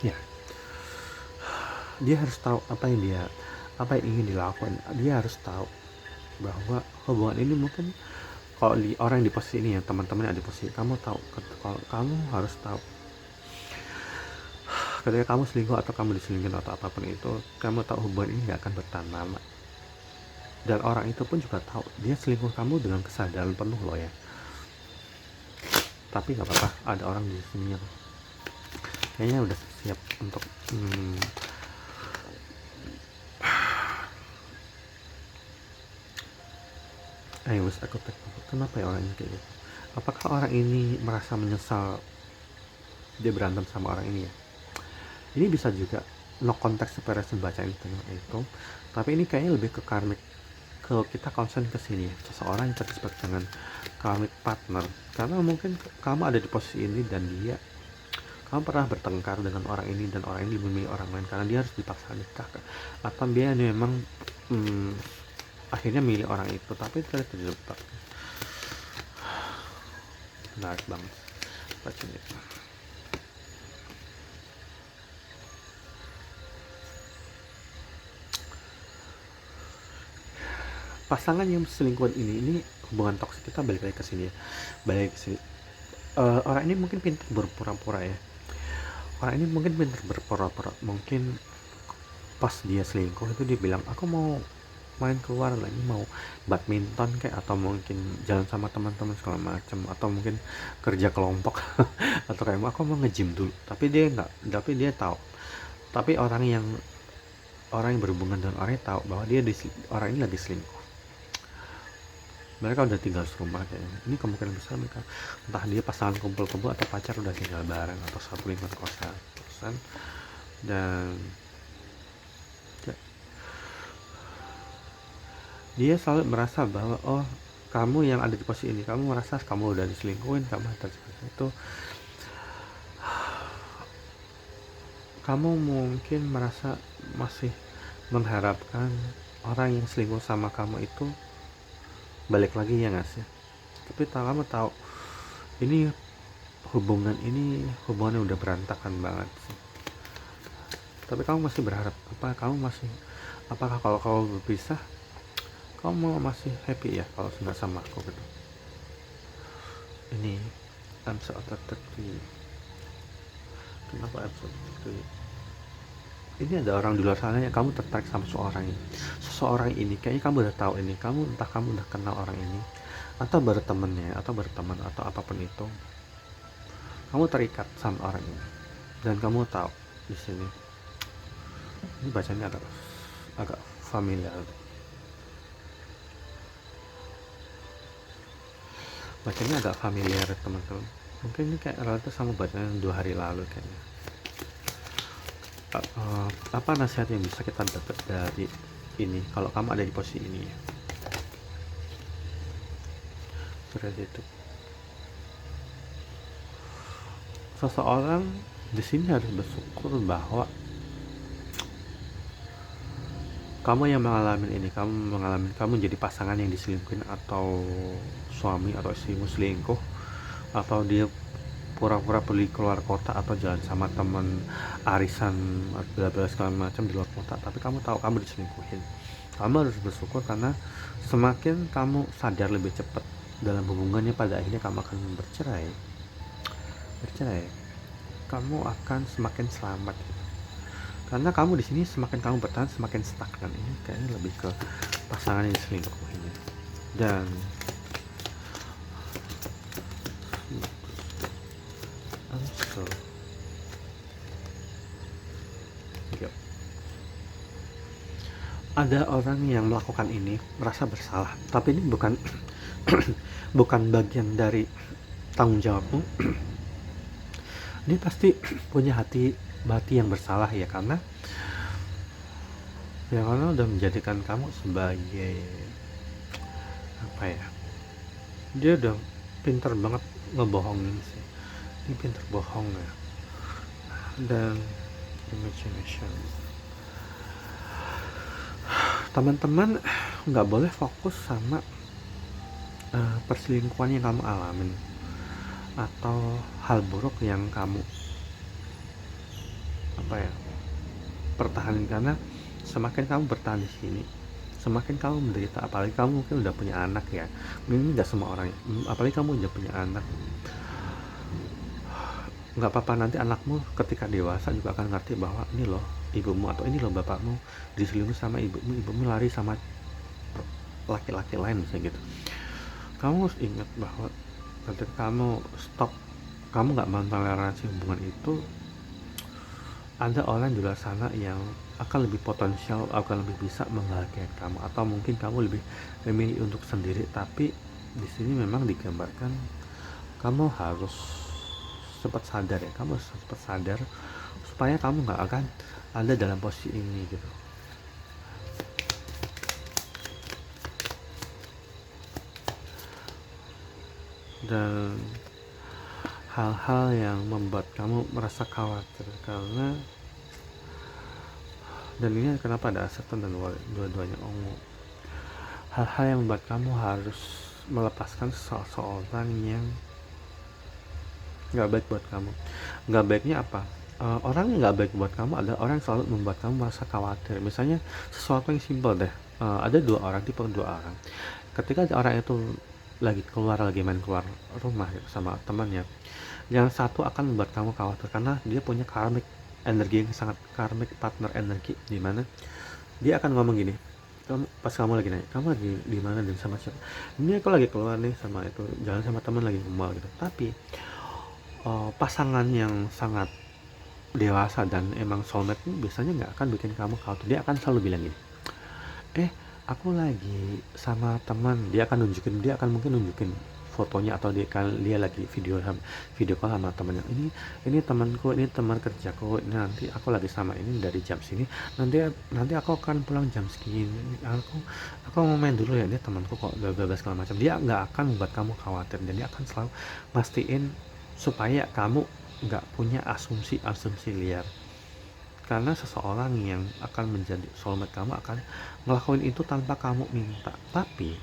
Ya, dia harus tahu apa yang ingin dilakukan. Dia harus tahu bahwa hubungan ini mungkin kalau orang di posisi ini ya, teman-teman ada di posisi kamu tahu, kalau kamu harus tahu ketika kamu selingkuh atau kamu diselingkuhin atau apapun itu, kamu tahu hubungan ini gak akan bertahan lama. Dan orang itu pun juga tahu dia selingkuh kamu dengan kesadaran penuh loh ya. Tapi gak apa-apa, ada orang di sini yang kayaknya udah siap untuk kenapa ya orang ini kayak gitu? Apakah orang ini merasa menyesal dia berantem sama orang ini ya? Ini bisa juga no context separation baca itu, tapi ini kayaknya lebih ke karmic, ke kita concern ke sini, seseorang yang terjebak dengan karmic partner, karena mungkin kamu ada di posisi ini dan kamu pernah bertengkar dengan orang ini dan orang ini memilih orang lain karena dia harus dipaksa nikah, atau dia memang akhirnya milih orang itu tapi tidak terjebak. Menarik banget bacanya. Pasangan yang selingkuhan ini hubungan toksik kita balik lagi ke sini ya. Orang ini mungkin pintar berpura-pura ya. Orang ini mungkin pintar berpura-pura. Mungkin pas dia selingkuh itu dia bilang, aku mau main keluar lagi, mau badminton kayak, atau mungkin jalan sama teman-teman segala macam, atau mungkin kerja kelompok atau kayak aku mau nge-gym dulu. Tapi dia tahu. Tapi orang yang berhubungan dengan orang tahu bahwa orang ini lagi selingkuh. Mereka udah tinggal serumah kayaknya. Ini kemungkinan besar mereka entah dia pasangan kumpul-kumpul atau pacar udah tinggal bareng atau satu lingkungan kosan. Dan dia selalu merasa bahwa kamu yang ada di posisi ini, kamu merasa kamu udah diselingkuhin, kamu seperti itu. Kamu mungkin merasa masih mengharapkan orang yang selingkuh sama kamu itu balik lagi, ya nggak sih? Tapi kamu tahu ini hubungannya udah berantakan banget sih. Tapi kamu masih berharap, apakah kalau kamu berpisah kamu masih happy ya kalau nggak sama aku gitu. Ini I'm so attracted to you. Kenapa I'm so attracted to you? Ini ada orang di luar sana yang kamu tertarik sama seseorang ini. Kayaknya kamu udah tahu ini. Entah kamu udah kenal orang ini, atau baru temennya, atau berteman, atau apapun itu. Kamu terikat sama orang ini, dan kamu tahu di sini. Ini bacanya agak familiar. Bacanya agak familiar teman-teman. Mungkin ini kayak relatif sama bacanya 2 hari lalu kayaknya. Apa nasihat yang bisa kita dapat dari ini kalau kamu ada di posisi ini ya? Seperti itu. Seseorang di sini harus bersyukur bahwa kamu yang mengalami ini, kamu jadi pasangan yang diselingkuhin, atau suami atau istrimu selingkuh, atau dia pura-pura pergi keluar kota atau jalan sama temen arisan bla-bla segala macam di luar kota, tapi kamu tahu kamu diselingkuhin. Kamu harus bersyukur karena semakin kamu sadar lebih cepat dalam hubungannya, pada akhirnya kamu akan bercerai, kamu akan semakin selamat gitu. Karena kamu di sini semakin kamu bertahan semakin stagnan. Ini kayaknya lebih ke pasangan yang selingkuh ini. Dan ada orang yang melakukan ini merasa bersalah, tapi ini bukan bukan bagian dari tanggung jawabmu. Dia pasti punya hati yang bersalah ya, karena udah menjadikan kamu sebagai apa ya, dia udah pintar banget ngebohongin sih. Ini pintar bohong ya. Dan imagination, teman-teman nggak boleh fokus sama perselingkuhan yang kamu alamin atau hal buruk yang kamu pertahanin, karena semakin kamu bertahan di sini semakin kamu menderita. Apalagi kamu mungkin udah punya anak ya, ini nggak semua orang ya. Apalagi kamu udah punya anak, nggak apa-apa, nanti anakmu ketika dewasa juga akan ngerti bahwa ini loh ibumu atau ini loh bapakmu diselingkuh sama ibumu lari sama laki-laki lain misalnya gitu. Kamu harus ingat bahwa ketika kamu stop, kamu nggak mentoleransi hubungan itu, ada orang di luar sana yang akan lebih potensial, akan lebih bisa membahagiakan kamu, atau mungkin kamu lebih memilih untuk sendiri. Tapi di sini memang digambarkan kamu harus cepat sadar ya, kamu harus cepat sadar supaya kamu nggak akan ada dalam posisi ini gitu. dan hal-hal yang membuat kamu merasa khawatir karena, dan ini kenapa ada acceptance dan dua-duanya ungu. Hal-hal yang membuat kamu harus melepaskan seseorang yang nggak baik buat kamu. Nggak baiknya apa? Orang yang nggak baik buat kamu adalah orang yang selalu membuat kamu merasa khawatir. Misalnya sesuatu yang simpel deh. Ada tipe dua orang. Ketika orang itu lagi main keluar rumah gitu, sama temannya, yang satu akan membuat kamu khawatir karena dia punya karmic energi yang sangat karmic partner energi, di mana dia akan ngomong gini, pas kamu lagi nanya, kamu lagi di mana dan sama siapa, ini aku lagi keluar nih sama itu, jalan sama teman lagi ke mall gitu. Tapi pasangan yang sangat dewasa dan emang soulmate biasanya nggak akan bikin kamu khawatir. Dia akan selalu bilang gini, aku lagi sama teman, dia akan mungkin nunjukin fotonya, atau dia lagi video call sama temannya, ini temanku, ini teman kerjaku, ini nanti aku lagi sama ini dari jam sini, nanti aku akan pulang jam segini, aku mau main dulu ya, ini temanku kok, bla bla segala macam. Dia nggak akan membuat kamu khawatir, dan dia akan selalu mastiin supaya kamu nggak punya asumsi liar. Karena seseorang yang akan menjadi soulmate kamu akan ngelakuin itu tanpa kamu minta. Tapi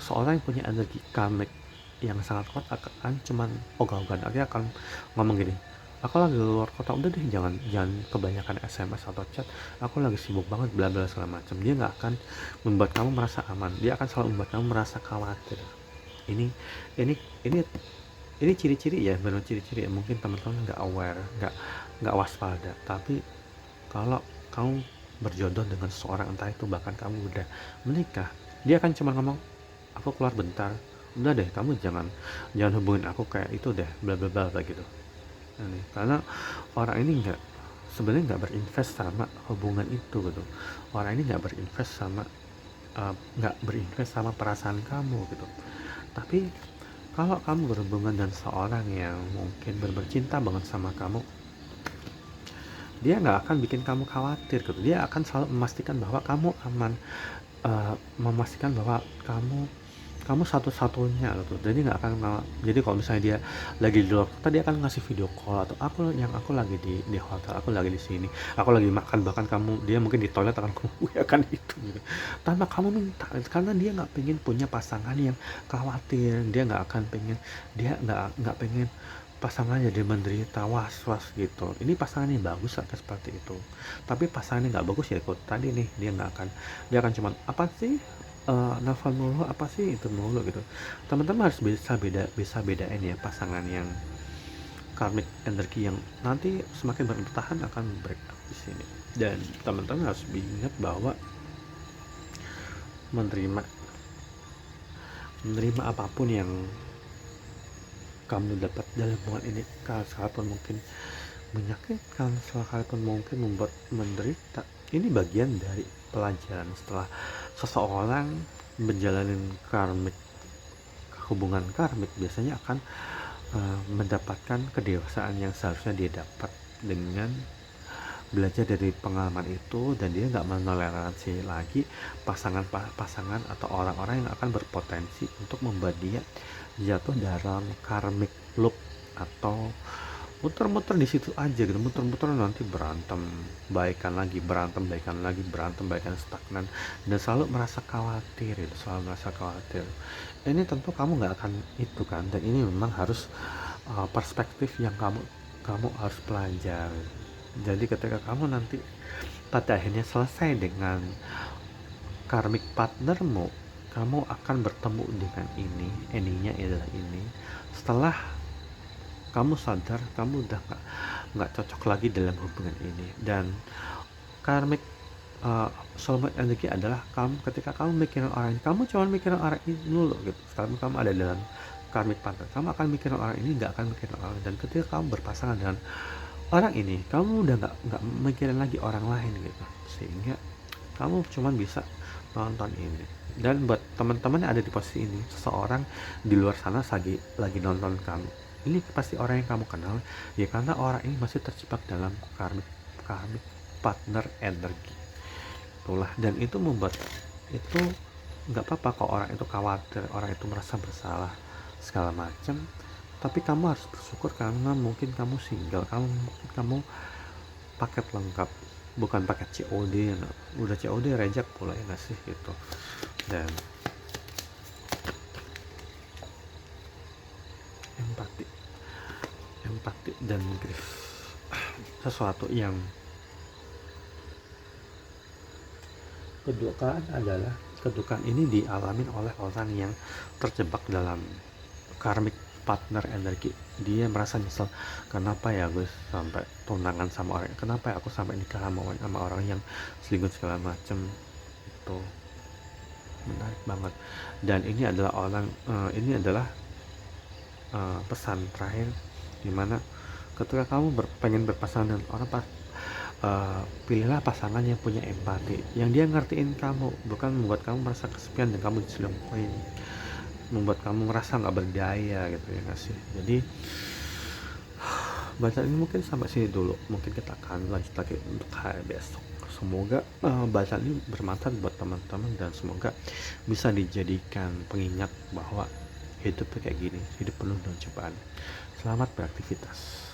seseorang yang punya energi karmic yang sangat kuat akan cuman ogah-ogahan, akhirnya akan ngomong gini, aku lagi luar kota, udah deh jangan kebanyakan SMS atau chat, aku lagi sibuk banget, bla bla segala macam. Dia nggak akan membuat kamu merasa aman, dia akan selalu membuat kamu merasa khawatir. ini ini ini ini ciri-ciri ya, benar ciri-ciri ya, mungkin teman-teman nggak aware, nggak waspada. Tapi kalau kamu berjodoh dengan seseorang, entah itu bahkan kamu udah menikah, dia akan cuma ngomong, aku keluar bentar, udah deh kamu jangan hubungin aku kayak itu deh, bla bla bla gitu. Karena orang ini sebenarnya nggak berinvest sama hubungan itu gitu. Orang ini nggak berinvest sama perasaan kamu gitu. Tapi kalau kamu berhubungan dengan seorang yang mungkin bercinta banget sama kamu, dia nggak akan bikin kamu khawatir gitu. Dia akan selalu memastikan bahwa kamu aman, memastikan bahwa kamu satu-satunya gitu. Jadi kalau misalnya dia lagi di luar kota, dia akan ngasih video call, atau aku lagi di hotel, aku lagi di sini, aku lagi makan, bahkan dia mungkin di toilet akan kamu akan itu gitu, tanpa kamu minta. Karena dia nggak pengen punya pasangan yang khawatir, dia nggak pengen pasangannya jadi menderita was-was gitu. Ini pasangan yang bagus akan seperti itu, tapi pasangan yang nggak bagus ya ikut tadi nih, dia akan cuman apa sih, nelfon mulu, apa sih itu mulu gitu. Teman-teman harus bisa bedain ya, pasangan yang karmic energi yang nanti semakin bertahan akan break up di sini. Dan teman-teman harus ingat bahwa menerima apapun yang kamu dapat dalam hubungan ini, sekalipun mungkin menyakitkan, sekalipun mungkin membuat menderita, ini bagian dari pelajaran setelah seseorang menjalani hubungan karmik. Biasanya akan mendapatkan kedewasaan yang seharusnya dia dapat dengan belajar dari pengalaman itu, dan dia nggak menoleransi lagi pasangan atau orang-orang yang akan berpotensi untuk membuat dia jatuh dalam karmic loop, atau muter-muter di situ aja gitu, muter-muter nanti berantem baikan lagi, berantem baikan, stagnan, dan selalu merasa khawatir. Ini tentu kamu nggak akan itu kan, dan ini memang harus perspektif yang kamu harus pelajari. Jadi ketika kamu nanti pada akhirnya selesai dengan karmic partnermu, kamu akan bertemu dengan ini, endingnya adalah ini. Setelah kamu sadar kamu udah nggak cocok lagi dalam hubungan ini. Dan karmic soulmate energi adalah ketika kamu mikirin orang ini, kamu cuma mikirin orang ini dulu gitu. Sekarang kamu ada dalam karmic partner, kamu akan mikirin orang ini, nggak akan mikirin orang lain. Dan ketika kamu berpasangan dengan orang ini, kamu udah nggak mikirin lagi orang lain gitu, sehingga kamu cuma bisa nonton ini. Dan buat teman-teman yang ada di posisi ini, seseorang di luar sana lagi nonton kamu, ini pasti orang yang kamu kenal ya, karena orang ini masih terjebak dalam karmic partner energi itulah. Dan itu membuat itu nggak apa-apa kalau orang itu khawatir, orang itu merasa bersalah, segala macam, tapi kamu harus bersyukur karena mungkin kamu single, kamu paket lengkap, bukan paket COD. Nah, udah COD reject pula ya nggak sih gitu. Dan empati dan grief, sesuatu yang kedukaan ini dialami oleh orang yang terjebak dalam karmic partner energi. Dia merasa nyesel, kenapa ya gue sampai tunangan sama orang, kenapa ya aku sampai nikah sama orang yang selingkuh segala macem. Itu menarik banget. Dan ini adalah pesan terakhir, dimana ketika kamu pengen berpasangan dengan orang, pilihlah pasangan yang punya empati, yang dia ngertiin kamu, bukan membuat kamu merasa kesepian dan kamu diselingkuhin, membuat kamu merasa nggak berdaya gitu ya nggak sih. Jadi bacaan ini mungkin sampai sini dulu, mungkin kita akan lanjut lagi untuk hari besok. Semoga bacaan ini bermanfaat buat teman-teman dan semoga bisa dijadikan pengingat bahwa hidup tuh kayak gini, hidup penuh dengan cobaan. Selamat beraktivitas.